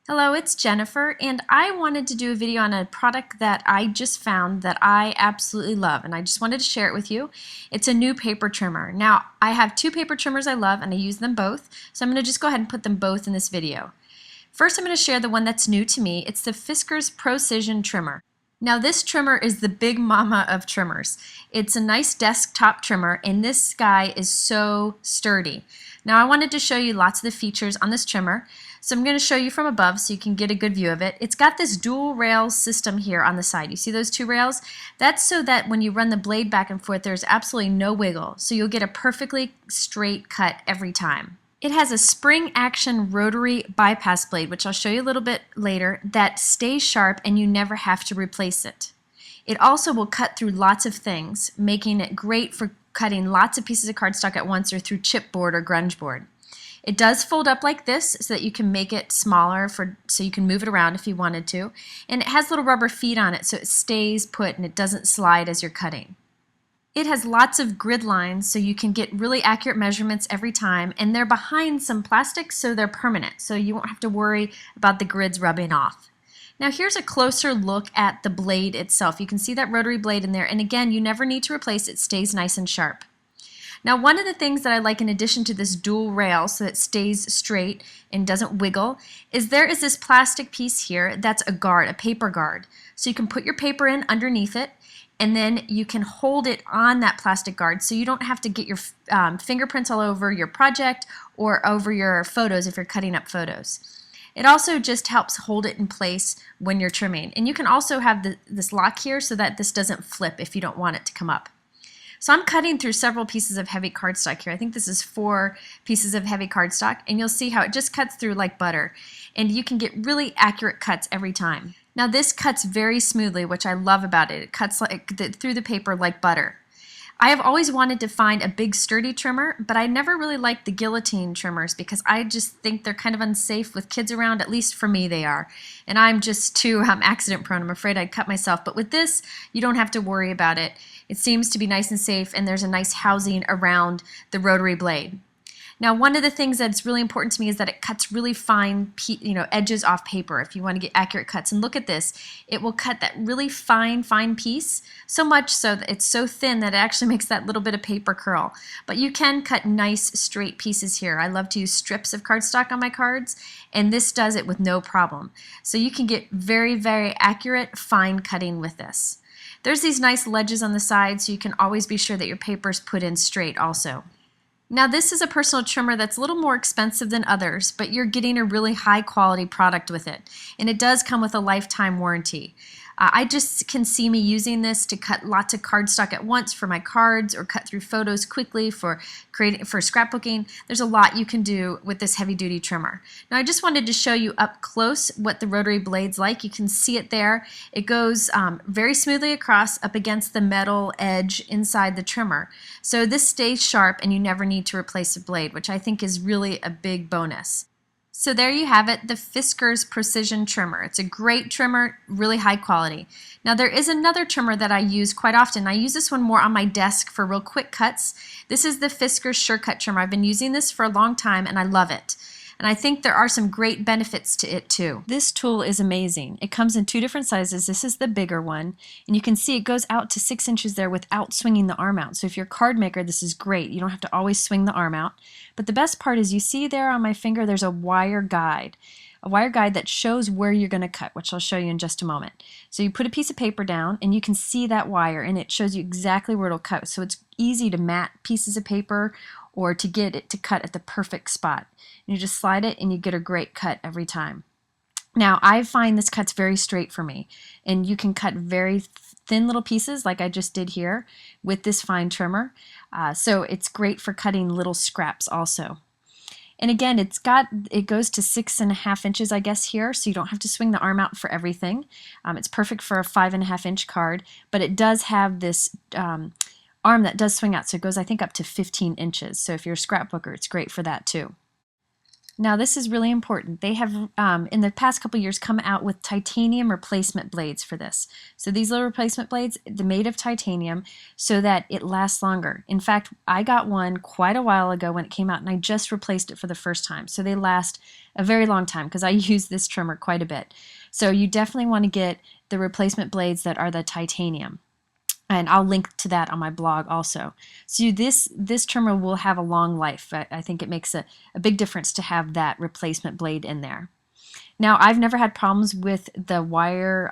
Hello, it's Jennifer, and I wanted to do a video on a product that I just found that I absolutely love, and I just wanted to share it with you. It's a new paper trimmer. Now, I have two paper trimmers I love, and I use them both, so I'm going to just go ahead and put them both in this video. First, I'm going to share the one that's new to me. It's the Fiskers Precision Trimmer. Now, this trimmer is the big mama of trimmers. It's a nice desktop trimmer, and this guy is so sturdy. Now, I wanted to show you lots of the features on this trimmer. So I'm going to show you from above so you can get a good view of it. It's got this dual rail system here on the side. You see those two rails? That's so that when you run the blade back and forth, there's absolutely no wiggle. So you'll get a perfectly straight cut every time. It has a spring action rotary bypass blade, which I'll show you a little bit later, that stays sharp and you never have to replace it. It also will cut through lots of things, making it great for cutting lots of pieces of cardstock at once or through chipboard or grunge board. It does fold up like this so that you can make it smaller so you can move it around if you wanted to. And it has little rubber feet on it so it stays put and it doesn't slide as you're cutting. It has lots of grid lines so you can get really accurate measurements every time, and they're behind some plastic so they're permanent, so you won't have to worry about the grids rubbing off. Now here's a closer look at the blade itself. You can see that rotary blade in there, and again, you never need to replace it. It stays nice and sharp. Now, one of the things that I like in addition to this dual rail so that it stays straight and doesn't wiggle is there is this plastic piece here that's a guard, a paper guard. So you can put your paper in underneath it, and then you can hold it on that plastic guard so you don't have to get your fingerprints all over your project or over your photos if you're cutting up photos. It also just helps hold it in place when you're trimming. And you can also have this lock here so that this doesn't flip if you don't want it to come up. So I'm cutting through several pieces of heavy cardstock here. I think this is 4 pieces of heavy cardstock, and you'll see how it just cuts through like butter. And you can get really accurate cuts every time. Now this cuts very smoothly, which I love about it. It cuts through the paper like butter. I have always wanted to find a big sturdy trimmer, but I never really liked the guillotine trimmers because I just think they're kind of unsafe with kids around. At least for me they are. And I'm just too accident prone. I'm afraid I'd cut myself. But with this, you don't have to worry about it. It seems to be nice and safe, and there's a nice housing around the rotary blade. Now, one of the things that's really important to me is that it cuts really fine, edges off paper if you want to get accurate cuts. And look at this. It will cut that really fine piece, so much so that it's so thin that it actually makes that little bit of paper curl. But you can cut nice straight pieces here. I love to use strips of cardstock on my cards, and this does it with no problem. So you can get very, very accurate, fine cutting with this. There's these nice ledges on the side, so you can always be sure that your paper's put in straight also. Now this is a personal trimmer that's a little more expensive than others, but you're getting a really high quality product with it. And it does come with a lifetime warranty. I just can see me using this to cut lots of cardstock at once for my cards or cut through photos quickly for scrapbooking. There's a lot you can do with this heavy duty trimmer. Now I just wanted to show you up close what the rotary blade's like. You can see it there. It goes very smoothly across up against the metal edge inside the trimmer. So this stays sharp and you never need to replace the blade, which I think is really a big bonus. So there you have it, the Fiskers Precision Trimmer. It's a great trimmer, really high quality. Now there is another trimmer that I use quite often. I use this one more on my desk for real quick cuts. This is the Fiskers SureCut trimmer. I've been using this for a long time and I love it. And I think there are some great benefits to it too. This tool is amazing. It comes in 2 different sizes. This is the bigger one, and you can see it goes out to 6 inches there without swinging the arm out. So if you're a card maker, this is great. You don't have to always swing the arm out. But the best part is you see there on my finger there's a wire guide. A wire guide that shows where you're going to cut, which I'll show you in just a moment. So you put a piece of paper down and you can see that wire, and it shows you exactly where it'll cut. So it's easy to mat pieces of paper or to get it to cut at the perfect spot. And you just slide it and you get a great cut every time. Now I find this cuts very straight for me, and you can cut very thin little pieces like I just did here with this fine trimmer. So it's great for cutting little scraps also. And again, it goes to 6.5 inches, I guess, here, so you don't have to swing the arm out for everything. It's perfect for a 5.5 inch card, but it does have this arm that does swing out, so it goes, I think, up to 15 inches. So if you're a scrapbooker, it's great for that too. Now this is really important. They have, in the past couple years, come out with titanium replacement blades for this. So these little replacement blades, they're made of titanium so that it lasts longer. In fact, I got one quite a while ago when it came out, and I just replaced it for the first time. So they last a very long time because I use this trimmer quite a bit. So you definitely want to get the replacement blades that are the titanium. And I'll link to that on my blog also. So this trimmer will have a long life. I think it makes a big difference to have that replacement blade in there. Now, I've never had problems with the wire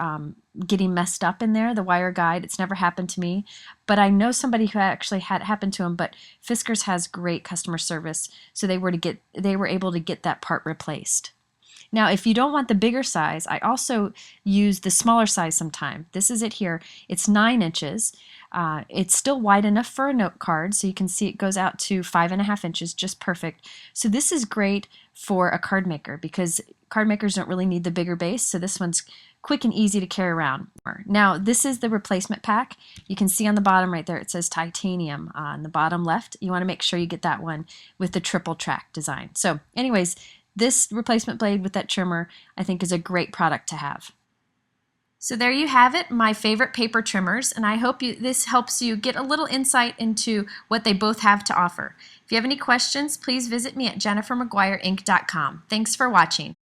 getting messed up in there, the wire guide. It's never happened to me, but I know somebody who actually had it happen to him. But Fiskers has great customer service, so they were able to get that part replaced. Now, if you don't want the bigger size, I also use the smaller size sometime. This is it here. It's 9 inches. It's still wide enough for a note card, so you can see it goes out to 5.5 inches, just perfect. So this is great for a card maker because card makers don't really need the bigger base, so this one's quick and easy to carry around. Now, this is the replacement pack. You can see on the bottom right there, it says titanium on the bottom left. You want to make sure you get that one with the triple track design. So anyways, this replacement blade with that trimmer, I think, is a great product to have. So there you have it, my favorite paper trimmers, and I hope this helps you get a little insight into what they both have to offer. If you have any questions, please visit me at jennifermcguireinc.com. Thanks for watching.